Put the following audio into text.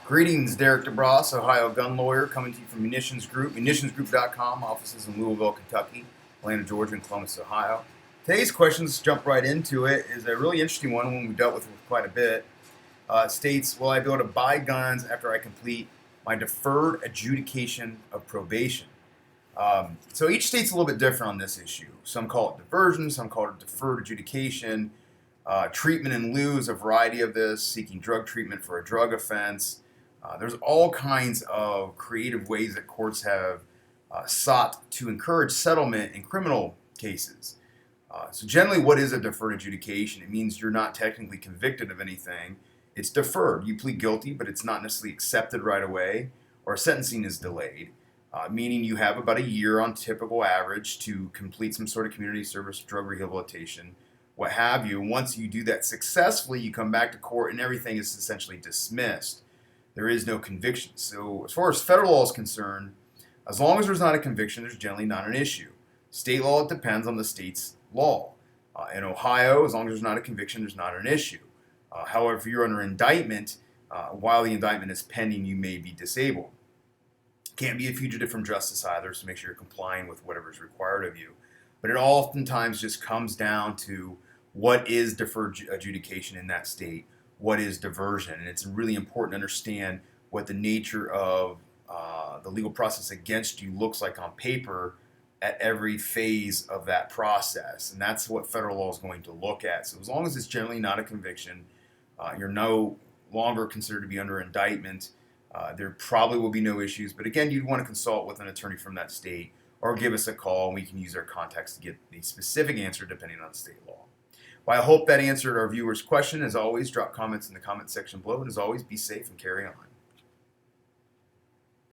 Greetings, Derek DeBrosse, Ohio gun lawyer, coming to you from Munitions Group, munitionsgroup.com, offices in Louisville, Kentucky, Atlanta, Georgia, and Columbus, Ohio. Today's questions, jump right into it, is a really interesting one we dealt with quite a bit. It states, will I be able to buy guns after I complete my deferred adjudication of probation? So each state's a little bit different on this issue. Some call it diversion, some call it deferred adjudication. Treatment in lieu is a variety of this, seeking drug treatment for a drug offense. There's all kinds of creative ways that courts have sought to encourage settlement in criminal cases. So generally, what is a deferred adjudication? It means you're not technically convicted of anything. It's deferred. You plead guilty, but it's not necessarily accepted right away, or sentencing is delayed, meaning you have about a year on typical average to complete some sort of community service, drug rehabilitation, what have you. Once you do that successfully, you come back to court and everything is essentially dismissed. There is no conviction. So as far as federal law is concerned, as long as there's not a conviction, there's generally not an issue. State law, it depends on the state's law. In Ohio, as long as there's not a conviction, there's not an issue. However, if you're under indictment, while the indictment is pending, you may be disabled. Can't be a fugitive from justice either, so make sure you're complying with whatever is required of you. But it oftentimes just comes down to what is deferred adjudication in that state, what is diversion, and it's really important to understand what the nature of the legal process against you looks like on paper at every phase of that process, and that's what federal law is going to look at. So as long as it's generally not a conviction, you're no longer considered to be under indictment, there probably will be no issues, but again, you'd want to consult with an attorney from that state or give us a call and we can use our contacts to get the specific answer depending on state law. Well, I hope that answered our viewers' question. As always, drop comments in the comment section below, and as always, be safe and carry on.